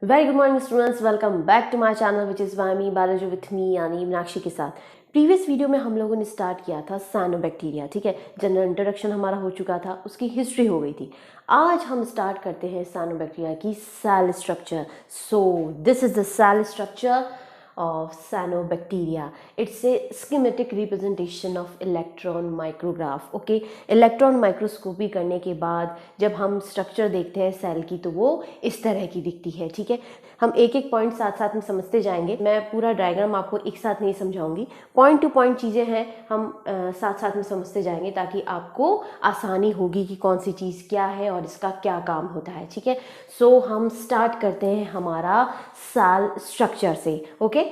Very good morning students, welcome back to my channel which is वामी biology with me यानी मीनाक्षी के साथ। Previous video में हम लोगों ने स्टार्ट किया था साइनोबैक्टीरिया, ठीक है। जनरल इंट्रोडक्शन हमारा हो चुका था, उसकी हिस्ट्री हो गई थी। आज हम स्टार्ट करते हैं साइनोबैक्टीरिया की cell structure. So this is the cell structure of cyanobacteria. It's a schematic representation of electron micrograph. Okay, electron microscopy करने के बाद जब हम स्ट्रक्चर देखते हैं सेल की तो वो इस तरह की दिखती है, ठीक है। हम एक एक पॉइंट साथ साथ में समझते जाएंगे। मैं पूरा डायग्राम आपको एक साथ नहीं समझाऊंगी, पॉइंट टू पॉइंट चीज़ें हैं, हम साथ साथ में समझते जाएंगे ताकि आपको आसानी होगी कि कौन सी चीज़ क्या है और इसका क्या काम होता है, ठीक है। सो हम स्टार्ट करते हैं हमारा सेल स्ट्रक्चर से। ओके,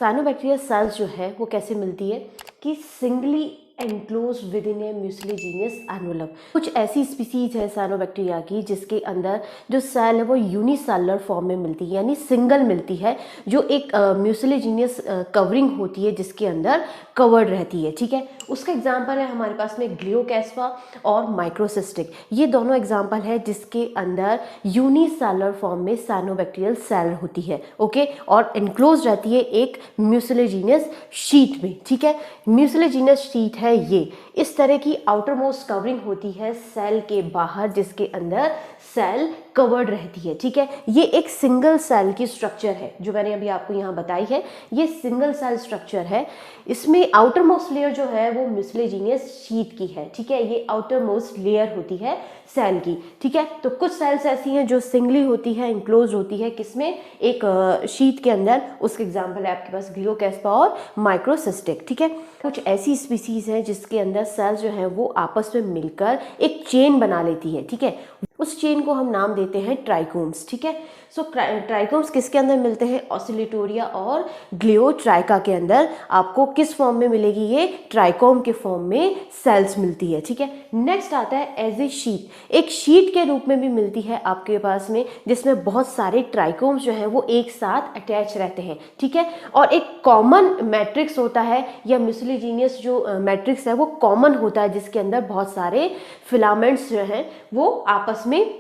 साइनोबैक्टीरिया सेल्स जो है वो कैसे मिलती है कि singly enclose within a mucilaginous envelope. कुछ ऐसी स्पीसीज है साइनोबैक्टीरिया की जिसके अंदर जो सेल है वो यूनिसेलुलर फॉर्म में मिलती है, यानी सिंगल मिलती है, जो एक म्यूसिलीजिनियस कवरिंग होती है जिसके अंदर कवर्ड रहती है, ठीक है। उसका एग्जाम्पल है हमारे पास में ग्लियोकैस्पा और माइक्रोसिस्टिक। ये दोनों एग्जाम्पल है जिसके अंदर यूनिसेलुलर फॉर्म में साइनोबैक्टीरियल सेल होती है, ओके, और एनक्लोज रहती है एक म्यूसिलीजिनियस शीट में, ठीक है। म्यूसिलीजिनियस शीट है ये, इस तरह की आउटर मोस्ट कवरिंग होती है सेल के बाहर जिसके अंदर सेल कवर्ड रहती है, ठीक है। ये एक सिंगल सेल की स्ट्रक्चर है जो मैंने अभी आपको यहाँ बताई है, ये सिंगल सेल स्ट्रक्चर है। इसमें आउटर मोस्ट लेयर जो है वो म्यूसिलीजिनियस शीट की है, ठीक है। ये आउटर मोस्ट लेयर होती है सेल की, ठीक है। तो कुछ सेल्स ऐसी हैं जो सिंगली होती है, इंक्लोज होती है, किसमें, एक शीट के अंदर। उसके एग्जाम्पल है आपके पास ग्लियोकैस्पा और माइक्रोसिस्टिक, ठीक है। कुछ ऐसी स्पीसीज हैं जिसके अंदर सेल्स जो है वो आपस में मिलकर एक चेन बना लेती है, ठीक है। उस चेन को हम नाम देते हैं ट्राइकोम्स, ठीक है। सो ट्राइकोम्स किसके अंदर मिलते हैं, ऑसिलेटोरिया और ग्लियोट्राइका के अंदर। आपको किस फॉर्म में मिलेगी, ये ट्राइकोम के फॉर्म में सेल्स मिलती है, ठीक है। नेक्स्ट आता है एज ए शीट, एक शीट के रूप में भी मिलती है आपके पास में, जिसमें बहुत सारे ट्राइकोम्स जो है वो एक साथ अटैच रहते हैं, ठीक है। और एक कॉमन मैट्रिक्स होता है या म्यूसिलीजिनियस जो मैट्रिक्स है वो कॉमन होता है जिसके अंदर बहुत सारे फिलामेंट्स जो हैं वो आपस में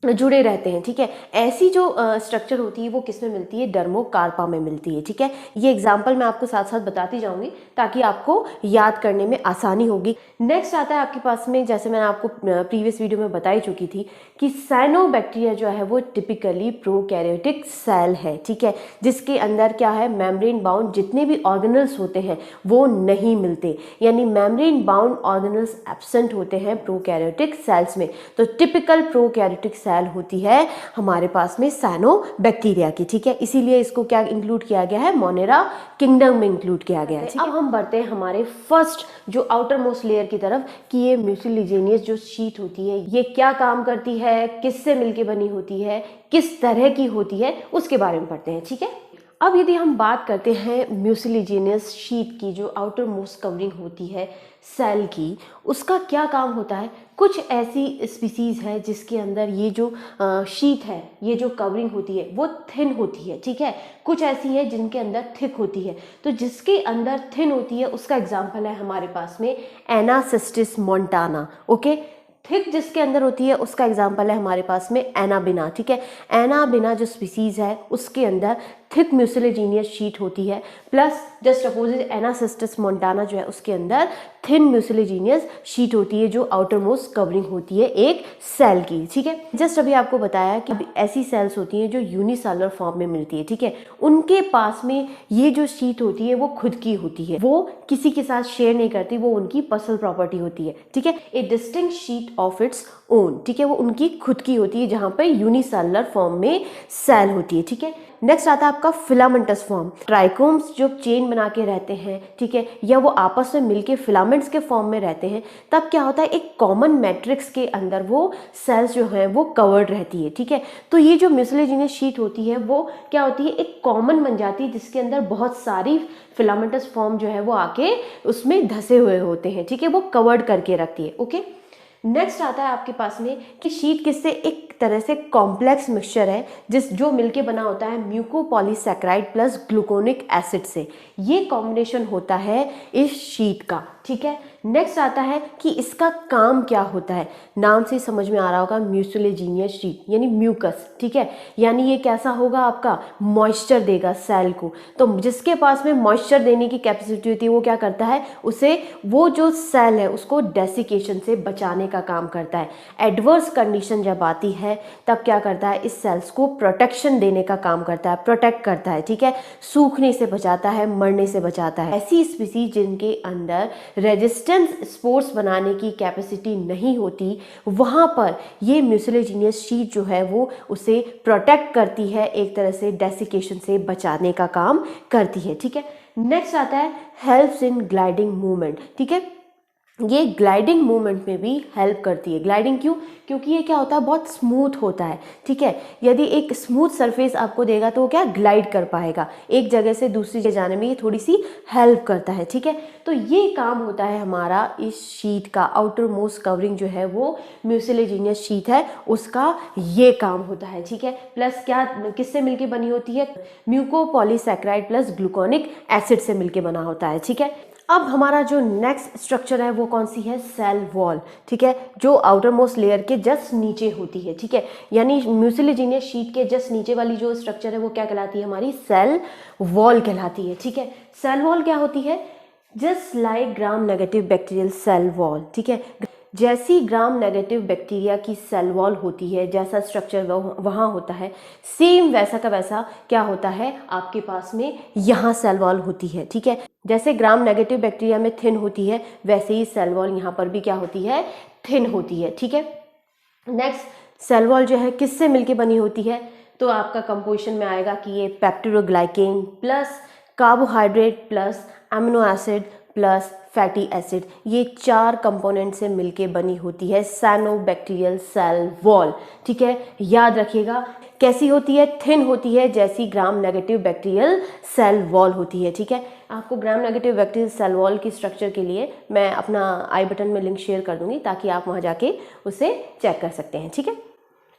जुड़े रहते हैं, ठीक है। ऐसी जो स्ट्रक्चर होती है वो किस में मिलती है, डर्मोकार्पा में मिलती है, ठीक है। ये एग्जांपल मैं आपको साथ साथ बताती जाऊंगी ताकि आपको याद करने में आसानी होगी। नेक्स्ट आता है आपके पास में, जैसे मैंने आपको प्रीवियस वीडियो में बताई चुकी थी कि साइनोबैक्टीरिया जो है वो टिपिकली प्रोकैरियोटिक सेल है, ठीक है, जिसके अंदर क्या है, मेम्ब्रेन बाउंड जितने भी ऑर्गेनल्स होते हैं वो नहीं मिलते, यानी मेम्ब्रेन बाउंड ऑर्गेनल्स एब्सेंट होते हैं प्रोकैरियोटिक सेल्स में। तो टिपिकल प्रोकैरियोटिक सेल होती है हमारे पास में साइनोबैक्टीरिया की, ठीक है। इसीलिए इसको क्या इंक्लूड किया गया है, मोनेरा किंगडम में इंक्लूड किया गया है। अब हम बढ़ते हैं हमारे फर्स्ट जो आउटर मोस्ट लेयर की तरफ कि ये म्यूसिलीजिनियस जो शीट होती है ये क्या काम करती है, किससे मिलके बनी होती है, किस तरह की होती है, उसके बारे में पढ़ते हैं, ठीक है। अब यदि हम बात करते हैं म्यूसिलीजिनियस शीट की, जो आउटर मोस्ट कवरिंग होती है सेल की, उसका क्या काम होता है। कुछ ऐसी स्पीसीज है जिसके अंदर ये जो शीट है, ये जो कवरिंग होती है वो थिन होती है, ठीक है। कुछ ऐसी है जिनके अंदर थिक होती है। तो जिसके अंदर थिन होती है उसका एग्जाम्पल है हमारे पास में एनासिस्टिस मोंटाना, ओके। थिक जिसके अंदर होती है उसका एग्जाम्पल है हमारे पास में एनाबिना, ठीक है। एनाबिना जो स्पीसीज है उसके अंदर थिक म्यूसिलीजिनियस शीट होती है, प्लस जस्ट अपोजिट एनासिस्टिस मोंटाना जो है उसके अंदर थिन म्यूसिलीजिनियस शीट होती है जो आउटर मोस्ट कवरिंग होती है एक सेल की, ठीक है। जस्ट अभी आपको बताया कि ऐसी सेल्स होती हैं जो यूनिसेलुलर फॉर्म में मिलती है, ठीक है। उनके पास में ये जो शीट होती है वो खुद की होती है, वो किसी के साथ शेयर नहीं करती, वो उनकी पर्सनल प्रॉपर्टी होती है, ठीक है। ए distinct sheet of its own, ठीक है, वो उनकी खुद की होती है जहां पे यूनिसेलुलर फॉर्म में सेल होती है, ठीक है। नेक्स्ट आता है आपका फिलामेंटस फॉर्म। ट्राइकोम्स जो चेन बना के रहते हैं, ठीक है, या वो आपस में मिलके फिलामेंट्स के फॉर्म में रहते हैं, तब क्या होता है, एक कॉमन मैट्रिक्स के अंदर वो सेल्स जो है वो कवर्ड रहती है, ठीक है। तो ये जो म्यूसिलीजिनियस शीट होती है वो क्या होती है, एक कॉमन बन जाती है जिसके अंदर बहुत सारी फिलामेंटस फॉर्म जो है वो आके उसमें धसे हुए होते हैं, ठीक है, वो कवर्ड करके रखती है, ओके। नेक्स्ट आता है आपके पास में कि शीट किससे, एक तरह से कॉम्प्लेक्स मिक्सचर है जो मिलके बना होता है म्यूकोपॉलीसैकेराइड प्लस ग्लूकोनिक एसिड से। ये कॉम्बिनेशन होता है इस शीट का, ठीक है। नेक्स्ट आता है कि इसका काम क्या होता है। नाम से समझ में आ रहा होगा, म्यूसिलेजिनियस शीट यानी म्यूकस, ठीक है। यानी ये कैसा होगा, आपका मॉइस्चर देगा सेल को। तो जिसके पास में मॉइस्चर देने की कैपेसिटी होती है वो क्या करता है, उसे वो जो सेल है उसको डेसिकेशन से बचाने का काम करता है। एडवर्स कंडीशन जब आती है तब क्या करता है, इस सेल्स को प्रोटेक्शन देने का काम करता है, प्रोटेक्ट करता है, ठीक है। सूखने से बचाता है, मरने से बचाता है। ऐसी स्पीसीज जिनके अंदर रेजिस्टेंस स्पोर्स बनाने की कैपेसिटी नहीं होती, वहाँ पर ये म्यूसिलेजिनियस शीट जो है वो उसे प्रोटेक्ट करती है, एक तरह से डेसिकेशन से बचाने का काम करती है, ठीक है। नेक्स्ट आता है हेल्प्स इन ग्लाइडिंग मूवमेंट, ठीक है। ये ग्लाइडिंग मूवमेंट में भी हेल्प करती है। ग्लाइडिंग क्यों, क्योंकि ये क्या होता है, बहुत स्मूथ होता है, ठीक है। यदि एक स्मूथ सरफेस आपको देगा तो वो क्या ग्लाइड कर पाएगा, एक जगह से दूसरी जगह जाने में ये थोड़ी सी हेल्प करता है, ठीक है। तो ये काम होता है हमारा इस शीट का, आउटर मोस्ट कवरिंग जो है वो म्यूसिलेजिनियस शीट है, उसका ये काम होता है, ठीक है। प्लस क्या किससे मिलके बनी होती है, म्यूकोपॉलीसैकेराइड प्लस ग्लूकोनिक एसिड से मिलके बना होता है, ठीक है। अब हमारा जो नेक्स्ट स्ट्रक्चर है वो कौन सी है, सेल वॉल, ठीक है, जो आउटर मोस्ट लेयर के जस्ट नीचे होती है, ठीक है। यानी म्यूसिलेजिनियस शीट के जस्ट नीचे वाली जो स्ट्रक्चर है वो क्या कहलाती है, हमारी सेल वॉल कहलाती है, ठीक है। सेल वॉल क्या होती है, just like gram negative bacterial cell wall, ठीक है। जैसी ग्राम नेगेटिव बैक्टीरिया की सेल वॉल होती है, जैसा स्ट्रक्चर वहाँ होता है, सेम वैसा का वैसा क्या होता है आपके पास में यहाँ सेल वॉल होती है, ठीक है। जैसे ग्राम नेगेटिव बैक्टीरिया में थिन होती है, वैसे ही सेल वॉल यहाँ पर भी क्या होती है, थिन होती है, ठीक है। नेक्स्ट सेल वॉल जो है किससे मिलके बनी होती है, तो आपका कंपोजिशन में आएगा कि ये peptidoglycan plus carbohydrate plus amino acid plus fatty acid, ये 4 कंपोनेंट से मिलके बनी होती है साइनोबैक्टीरियल सेल वॉल, ठीक है। याद रखिएगा कैसी होती है, थिन होती है, जैसी gram negative bacterial cell wall होती है, ठीक है। आपको gram negative bacterial cell wall की स्ट्रक्चर के लिए मैं अपना आई बटन में लिंक शेयर कर दूंगी, ताकि आप वहाँ जाके उसे चेक कर सकते हैं, ठीक है।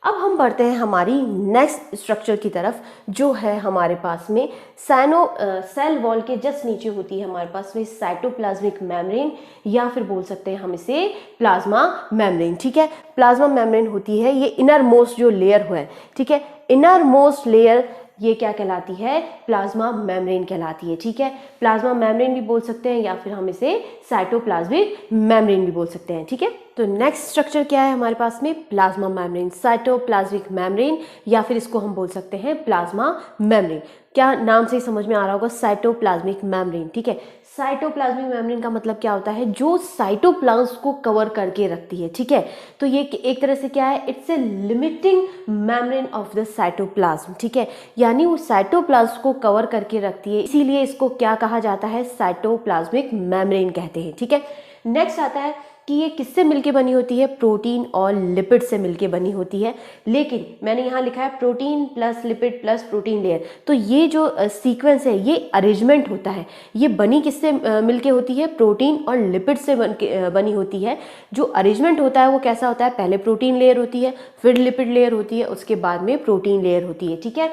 अब हम बढ़ते हैं हमारी नेक्स्ट स्ट्रक्चर की तरफ, जो है हमारे पास में सेल वॉल के जस्ट नीचे होती है हमारे पास में साइटोप्लाज्मिक मेम्ब्रेन, या फिर बोल सकते हैं हम इसे प्लाज्मा मेम्ब्रेन, ठीक है। प्लाज्मा मेम्ब्रेन होती है ये इनर मोस्ट जो लेयर है, ठीक है। इनर मोस्ट लेयर ये क्या कहलाती है, प्लाज्मा मेम्ब्रेन कहलाती है, ठीक है। प्लाज्मा मेम्ब्रेन भी बोल सकते हैं, या फिर हम इसे साइटोप्लाज्मिक मेम्ब्रेन भी बोल सकते हैं, ठीक है। तो नेक्स्ट स्ट्रक्चर क्या है हमारे पास में, प्लाज्मा मेम्ब्रेन, साइटोप्लाज्मिक मेम्ब्रेन, या फिर इसको हम बोल सकते हैं प्लाज्मा मेम्ब्रेन। क्या नाम से ही समझ में आ रहा होगा, साइटोप्लाज्मिक मेम्ब्रेन, ठीक है। साइटोप्लाज्मिक मेम्ब्रेन का मतलब क्या होता है, जो साइटोप्लाज्म को कवर करके रखती है, ठीक है। तो ये एक तरह से क्या है, it's a limiting membrane of the cytoplasm, ठीक है। यानी वो साइटोप्लाज्म को कवर करके रखती है, इसीलिए इसको क्या कहा जाता है, साइटोप्लाज्मिक मेम्ब्रेन कहते हैं, ठीक है। नेक्स्ट आता है कि ये किससे मिलके बनी होती है, प्रोटीन और लिपिड से मिलके बनी होती है। लेकिन मैंने यहाँ लिखा है protein plus lipid plus protein layer, तो ये जो सीक्वेंस है ये अरेंजमेंट होता है, ये बनी किससे मिलके होती है, प्रोटीन और लिपिड से बनी होती है। जो अरेंजमेंट होता है वो कैसा होता है, पहले प्रोटीन लेयर होती है, फिर लिपिड लेयर होती है, उसके बाद में प्रोटीन लेयर होती है, ठीक है।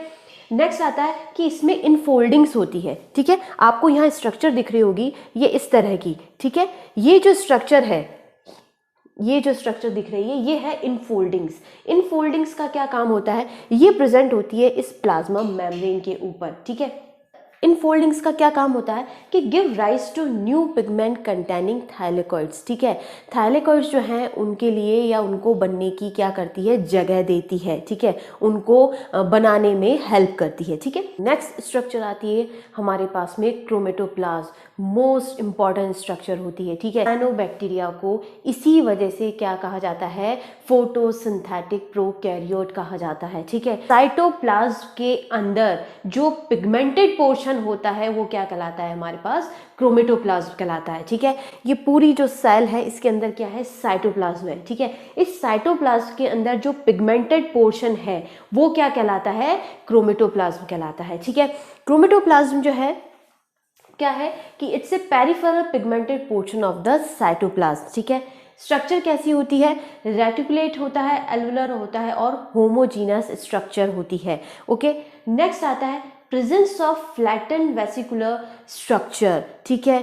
नेक्स्ट आता है कि इसमें इनफोल्डिंग्स होती है, ठीक है। आपको यहाँ स्ट्रक्चर दिख रही होगी ये इस तरह की, ठीक है। ये जो स्ट्रक्चर है, ये जो स्ट्रक्चर दिख रही है ये है इनफोल्डिंग्स। इनफोल्डिंग्स का क्या काम होता है, ये प्रेजेंट होती है इस प्लाज्मा मेम्ब्रेन के ऊपर, ठीक है। इनफोल्डिंग्स का क्या काम होता है कि give rise to new pigment containing thylakoids, ठीक है। थाइलेकॉइड्स जो हैं उनके लिए या उनको बनने की क्या करती है, जगह देती है, ठीक है, उनको बनाने में हेल्प करती है, ठीक है। नेक्स्ट स्ट्रक्चर आती है हमारे पास में क्रोमेटोप्लाज्म, मोस्ट इंपॉर्टेंट स्ट्रक्चर होती है, ठीक है। साइनोबैक्टीरिया को इसी वजह से क्या कहा जाता है, फोटोसिंथेटिक प्रोकैरियोट कहा जाता है, ठीक है। साइटोप्लाज्म के अंदर जो पिगमेंटेड पोर्शन होता है वो क्या कहलाता है, हमारे पास क्रोमेटोप्लाज्म कहलाता है, ठीक है। ये पूरी जो सेल है इसके अंदर क्या है, साइटोप्लाज्म है, ठीक है। इस साइटोप्लाज्म के अंदर जो पिगमेंटेड पोर्शन है वो क्या कहलाता है, क्रोमेटोप्लाज्म कहलाता है, ठीक है। क्रोमेटोप्लाज्म जो है क्या है कि it's a peripheral pigmented portion of the cytoplasm, ठीक है। स्ट्रक्चर कैसी होती है, रेटिकुलेट होता है, एल्वुलर होता है और होमोजीनस स्ट्रक्चर होती है, ओके। नेक्स्ट आता है presence of flatten vesicular structure, ठीक है।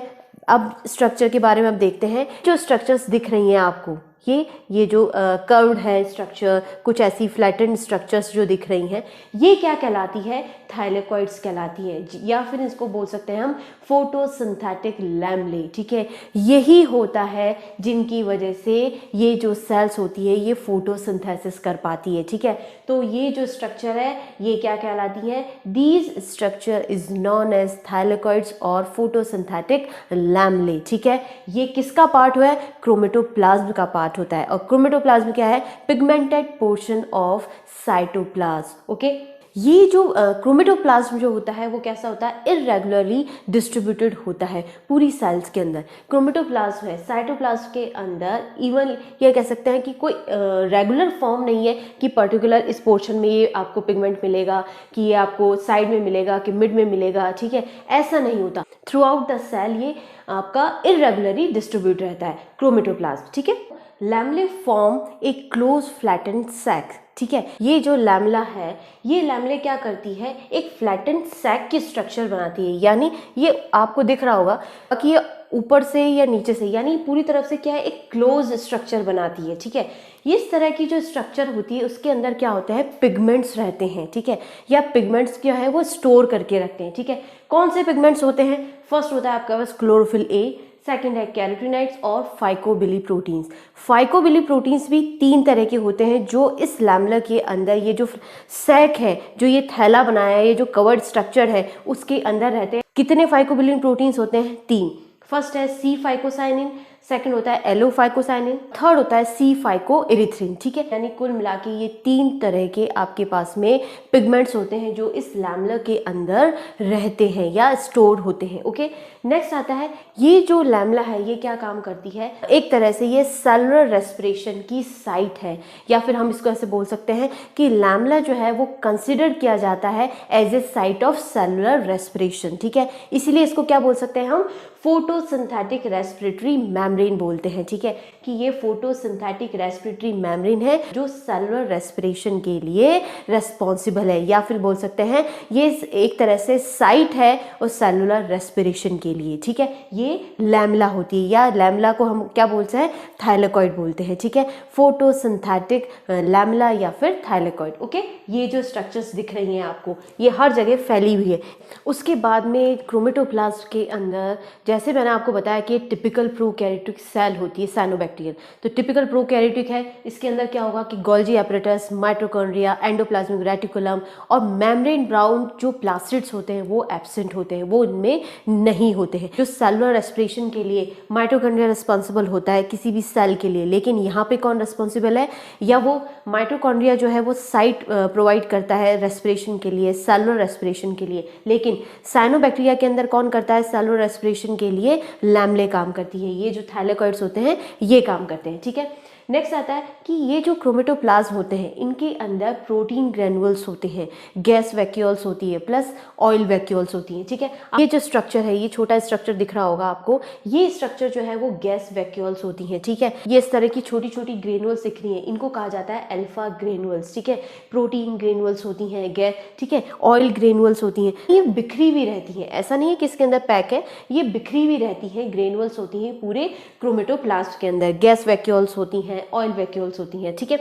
अब स्ट्रक्चर के बारे में अब देखते हैं। जो स्ट्रक्चर्स दिख रही हैं आपको, ये जो कर्व्ड है स्ट्रक्चर, कुछ ऐसी फ्लैटेंड स्ट्रक्चर्स जो दिख रही हैं, ये क्या कहलाती है? थाइलेकॉइड्स कहलाती है, या फिर इसको बोल सकते हैं हम फोटोसिंथेटिक लैमेले। ठीक है, यही होता है जिनकी वजह से ये जो सेल्स होती है ये फोटोसिंथेसिस कर पाती है। ठीक है, तो ये जो स्ट्रक्चर है ये क्या कहलाती है? These structure is known as thylakoids और फोटोसिंथेटिक लैमेले। ठीक है, ये किसका पार्ट हुआ है? क्रोमेटोप्लाज्म का पार्ट होता है। और क्रोमेटोप्लाज्म क्या है? Pigmented portion of cytoplasm. Okay, ये जो क्रोमेटोप्लाज्म जो होता है वो कैसा होता है? इरेगुलरली डिस्ट्रीब्यूटेड होता है पूरी सेल्स के अंदर। क्रोमेटोप्लाज्म है साइटोप्लाज्म के अंदर, इवन ये कह सकते हैं कि कोई रेगुलर फॉर्म नहीं है कि पर्टिकुलर इस पोर्शन में ये आपको पिगमेंट मिलेगा, कि ये आपको साइड में मिलेगा, कि मिड में मिलेगा। ठीक है, ऐसा नहीं होता। थ्रू आउट द सेल ये आपका इरेगुलरली डिस्ट्रीब्यूट रहता है क्रोमेटोप्लाज्म। ठीक है, लैमेले फॉर्म एक क्लोज फ्लैटेंड सैक। ठीक है, ये जो लैमेला है, ये लैमेले क्या करती है? एक फ्लैटेंड सैक की स्ट्रक्चर बनाती है। यानी ये आपको दिख रहा होगा कि ये ऊपर से या नीचे से, यानी पूरी तरफ से क्या है? एक क्लोज स्ट्रक्चर बनाती है। ठीक है, इस तरह की जो स्ट्रक्चर होती है उसके अंदर क्या होता है? पिगमेंट्स रहते हैं। ठीक है, या पिगमेंट्स क्या है वो स्टोर करके रखते हैं। ठीक है, कौन से पिगमेंट्स होते हैं? फर्स्ट होता है आपका पास क्लोरोफिल ए, सेकेंड है कैरोटीनॉइड्स और फाइकोबिली प्रोटीन्स। फाइकोबिली प्रोटीन्स भी 3 तरह के होते हैं जो इस लैमेला के अंदर, ये जो सैक है, जो ये थैला बनाया है, ये जो कवर्ड स्ट्रक्चर है, उसके अंदर रहते हैं। कितने फाइकोबिलिन प्रोटीन्स होते हैं? 3। फर्स्ट है सी फाइकोसाइनिन, सेकंड होता है एलो फाइकोसाइनिन, थर्ड होता है सी फाइकोइरिथ्रिन। ठीक है, यानी कुल मिला के ये 3 तरह के आपके पास में पिगमेंट्स होते हैं जो इस लैमेला के अंदर रहते हैं या स्टोर होते हैं। ओके, नेक्स्ट आता है ये जो लैमेला है ये क्या काम करती है? एक तरह से ये सेलुलर रेस्पिरेशन की साइट है, या फिर हम इसको ऐसे बोल सकते हैं कि लैमेला जो है वो कंसिडर किया जाता है as a site of cellular respiration. ठीक है, इसीलिए इसको क्या बोल सकते हैं हम? फोटोसिंथेटिक रेस्पिरेटरी मेम्ब्रेन बोलते हैं। ठीक है, कि ये फोटोसिंथेटिक रेस्पिरेटरी मेम्ब्रेन है जो सेलुलर रेस्पिरेशन के लिए रेस्पॉन्सिबल है, या फिर बोल सकते हैं ये एक तरह से साइट है और सेलुलर रेस्पिरेशन के लिए। ठीक है, ये लैमेला होती है, या लैमेला को हम क्या बोलते हैं? थाइलेकॉइड बोलते हैं। ठीक है, फोटोसिंथेटिक लैमेला या फिर थाइलेकॉइड। ओके, ये जो स्ट्रक्चर्स दिख रही हैं आपको ये हर जगह फैली हुई है। उसके बाद में क्रोमेटोप्लाज्म के अंदर, जैसे मैंने आपको बताया कि टिपिकल प्रोकैरियोटिक सेल होती है साइनोबैक्टीरियल, तो टिपिकल प्रोकैरियोटिक है, इसके अंदर क्या होगा कि Golgi apparatus, mitochondria, endoplasmic reticulum और मेम्ब्रेन ब्राउन जो प्लास्टिड्स होते हैं वो एब्सेंट होते हैं, वो इनमें नहीं होते हैं। जो सेलुलर रेस्पिरेशन के लिए माइटोकॉन्ड्रिया रिस्पॉन्सिबल होता है किसी भी सेल के लिए, लेकिन यहाँ पे कौन रिस्पॉन्सिबल है? या वो माइटोकॉन्ड्रिया जो है वो साइट प्रोवाइड करता है रेस्पिरेशन के लिए, सेलुलर रेस्पिरेशन के लिए, लेकिन साइनोबैक्टीरिया के अंदर कौन करता है सेलुलर रेस्पिरेशन के लिए? लैमेले काम करती है। ये जो थाइलेकॉइड्स होते हैं ये काम करते हैं। ठीक है, नेक्स्ट आता है कि ये जो क्रोमेटोप्लाज्म होते हैं इनके अंदर प्रोटीन ग्रेनुअल्स होते हैं, गैस वैक्यूल्स होती है, प्लस ऑयल वैक्यूल्स होती हैं। ठीक है, ये जो स्ट्रक्चर है, ये छोटा स्ट्रक्चर दिख रहा होगा आपको, ये स्ट्रक्चर जो है वो गैस वैक्यूल्स होती हैं। ठीक है, ये इस तरह की छोटी छोटी ग्रेनुअल्स दिख रही हैं, इनको कहा जाता है अल्फा ग्रेनुअल्स। ठीक है, प्रोटीन ग्रेनुअल्स होती हैं, गैस, ठीक है, ऑयल ग्रेनुअल्स होती हैं। ये बिखरी भी रहती हैं, ऐसा नहीं है कि इसके अंदर पैक है, ये बिखरी भी रहती हैं, ग्रेनुअल्स होती हैं पूरे क्रोमेटोप्लाज्म के अंदर, गैस वैक्यूल्स होती हैं, ऑयल वैक्यूल्स होती हैं। ठीक है,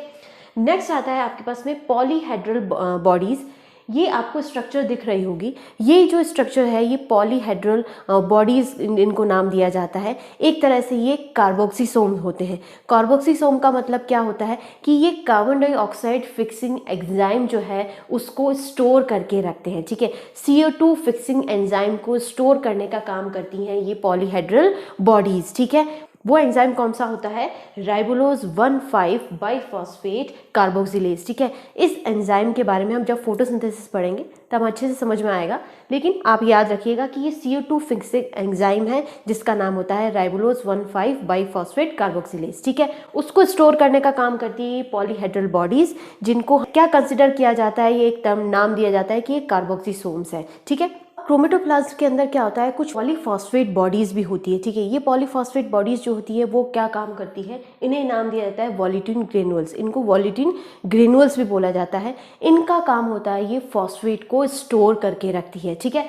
नेक्स्ट आता है आपके पास में पॉलीहेड्रल बॉडीज। ये आपको स्ट्रक्चर दिख रही होगी, ये जो स्ट्रक्चर है ये पॉलीहेड्रल बॉडीज इनको नाम दिया जाता है। एक तरह से ये कार्बोक्सीसोम होते हैं। कार्बोक्सीसोम का मतलब क्या होता है कि ये कार्बन डाइऑक्साइड फिक्सिंग एंजाइम जो है उसको स्टोर करके रखते हैं। ठीक है, CO2 फिक्सिंग एंजाइम को स्टोर करने का काम करती हैं ये पॉलीहेड्रल बॉडीज। ठीक है, वो एंजाइम कौन सा होता है? राइबोलोज 1,5 बाइफॉस्फेट कार्बोक्सिलेज। ठीक है, इस एंजाइम के बारे में हम जब फोटोसिंथेसिस पढ़ेंगे तब अच्छे से समझ में आएगा, लेकिन आप याद रखिएगा कि ये CO2 फिक्सिंग एंजाइम है जिसका नाम होता है राइबोलोज 1,5 बाइफॉस्फेट कार्बोक्सिलेज। ठीक है, उसको स्टोर करने का काम करती है ये पॉलीहेड्रल बॉडीज, जिनको क्या कंसिडर किया जाता है, ये एक टर्म नाम दिया जाता है कि ये कार्बोक्सीसोम्स है। ठीक है, क्रोमेटोप्लाज्म के अंदर क्या होता है, कुछ पॉलीफॉस्फेट बॉडीज भी होती है। ठीक है, ये पॉलीफॉस्फेट बॉडीज जो होती है वो क्या काम करती है? इन्हें नाम दिया जाता है वॉलीटिन ग्रेनुअल्स, इनको वॉलीटिन ग्रेनुअल्स भी बोला जाता है। इनका काम होता है ये फॉस्फेट को स्टोर करके रखती है। ठीक है,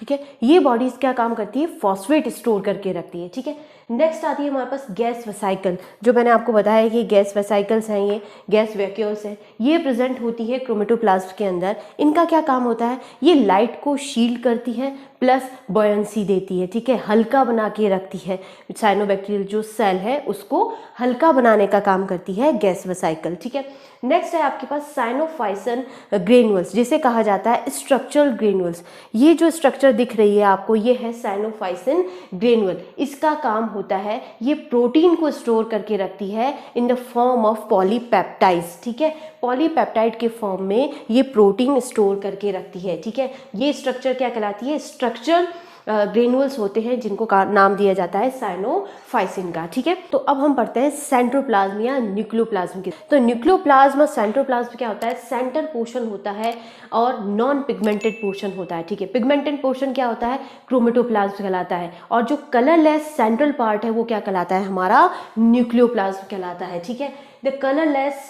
ठीक है। ये बॉडीज क्या काम करती है, फॉस्फेट स्टोर करके रखती है, ठीक है। नेक्स्ट आती है हमारे पास गैस वेसाइकल, जो मैंने आपको बताया कि गैस वेसाइकल्स हैं, ये गैस वैक्यूल्स हैं, ये प्रेजेंट होती है क्रोमेटोप्लाज्म के अंदर। इनका क्या काम होता है, ये लाइट को शील्ड करती है प्लस बॉयंसी देती है, ठीक है, हल्का बना के रखती है। साइनोबैक्टीरियल जो सेल है उसको हल्का बनाने का काम करती है गैस वेसाइकल, ठीक है। नेक्स्ट है आपके पास साइनोफाइसिन ग्रेन्यूल्स, जिसे कहा जाता है स्ट्रक्चरल ग्रेन्यूल्स। ये जो स्ट्रक्चर दिख रही है आपको, ये है साइनोफाइसिन ग्रेन्यूल। इसका काम होता है, ये प्रोटीन को स्टोर करके रखती है in the form of polypeptides, ठीक है। पॉलीपेप्टाइड के फॉर्म में ये प्रोटीन स्टोर करके रखती है, ठीक है। ये स्ट्रक्चर क्या कहलाती है, स्ट्रक्चर ग्रेन्यूल्स होते हैं, जिनको नाम दिया जाता है साइनोफाइसिन का, ठीक है। तो अब हम पढ़ते हैं सेंट्रोप्लाज्म या न्यूक्लियोप्लाज्म की। तो न्यूक्लियोप्लाज्म और सेंट्रोप्लाज्म क्या होता है, सेंटर पोर्शन होता है और नॉन पिगमेंटेड पोर्शन होता है, ठीक है। पिगमेंटेड पोर्शन क्या होता है, क्रोमेटोप्लाज्म कहलाता है, और जो कलरलेस सेंट्रल पार्ट है वो क्या कहलाता है, हमारा न्यूक्लियोप्लाज्म कहलाता है, ठीक है। द कलरलेस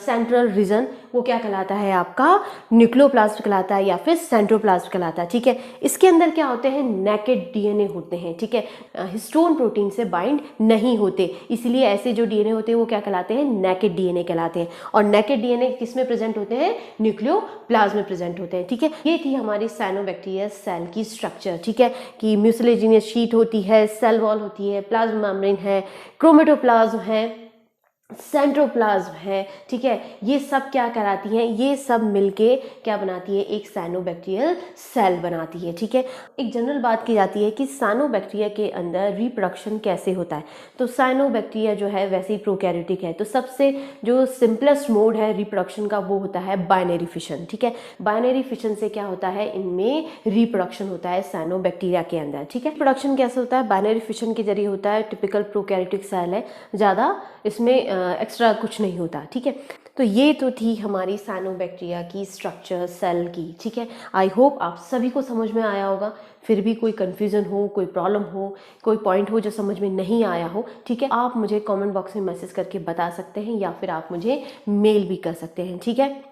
सेंट्रल रीजन वो क्या कहलाता है, आपका न्यूक्लियोप्लाज्म कहलाता है या फिर सेंट्रोप्लाज्म कहलाता है, ठीक है। इसके अंदर क्या होते हैं, नेकेड डीएनए होते हैं, ठीक है। हिस्टोन प्रोटीन से बाइंड नहीं होते, इसलिए ऐसे जो डीएनए होते हैं वो क्या कहलाते हैं, नेकेड डीएनए कहलाते हैं। और नेकेड डीएनए किस में प्रेजेंट होते हैं, न्यूक्लियोप्लाज्म में प्रेजेंट होते हैं, ठीक है। ये थी हमारी साइनोबैक्टीरियल सेल की स्ट्रक्चर, ठीक है, कि म्यूसिलेजिनियस शीट होती है, सेल वॉल होती है, प्लाज्मा मेम्ब्रेन है, क्रोमेटोप्लाज्म है, सेंट्रोप्लाज्म है, ठीक है। ये सब क्या कराती हैं, ये सब मिलके क्या बनाती है, एक साइनोबैक्टीरियल सेल बनाती है, ठीक है। एक जनरल बात की जाती है कि साइनोबैक्टीरिया के अंदर रिप्रोडक्शन कैसे होता है। तो साइनोबैक्टीरिया जो है वैसे ही प्रोकैरियोटिक है, तो सबसे जो सिंपलेस्ट मोड है रिप्रोडक्शन का वो होता है बाइनरी फिशन, ठीक है। बाइनरी फिशन से क्या होता है, इनमें रिप्रोडक्शन होता है साइनोबैक्टीरिया के अंदर, ठीक है। प्रोडक्शन कैसे होता है, बाइनरी फिशन के जरिए होता है। टिपिकल प्रोकैरियोटिक सेल है, ज़्यादा इसमें एक्स्ट्रा कुछ नहीं होता, ठीक है। तो ये तो थी हमारी साइनोबैक्टीरिया की स्ट्रक्चर सेल की, ठीक है। आई होप आप सभी को समझ में आया होगा। फिर भी कोई कन्फ्यूज़न हो, कोई प्रॉब्लम हो, कोई पॉइंट हो जो समझ में नहीं आया हो, ठीक है, आप मुझे कमेंट बॉक्स में मैसेज करके बता सकते हैं या फिर आप मुझे मेल भी कर सकते हैं, ठीक है।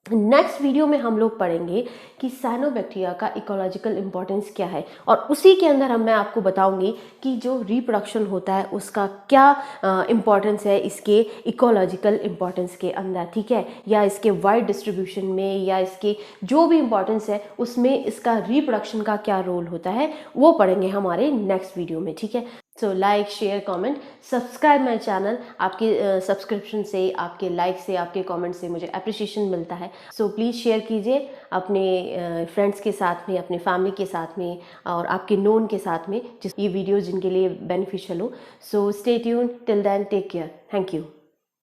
नेक्स्ट वीडियो में हम लोग पढ़ेंगे कि साइनोबैक्टीरिया का इकोलॉजिकल इंपॉर्टेंस क्या है, और उसी के अंदर मैं आपको बताऊंगी कि जो रिप्रोडक्शन होता है उसका क्या इंपॉर्टेंस है इसके इकोलॉजिकल इंपॉर्टेंस के अंदर, ठीक है, या इसके वाइड डिस्ट्रीब्यूशन में, या इसके जो भी इंपॉर्टेंस है उसमें इसका रिप्रोडक्शन का क्या रोल होता है, वो पढ़ेंगे हमारे नेक्स्ट वीडियो में, ठीक है। So like, share, comment, subscribe my channel. आपके सब्सक्रिप्शन से, आपके लाइक से, आपके कमेंट से मुझे अप्रिशिएशन मिलता है। सो प्लीज़ शेयर कीजिए अपने फ्रेंड्स के साथ में, अपने फैमिली के साथ में, और आपके नोन के साथ में, जिस ये वीडियो जिनके लिए बेनिफिशियल हो। So stay tuned, till then take care, thank you.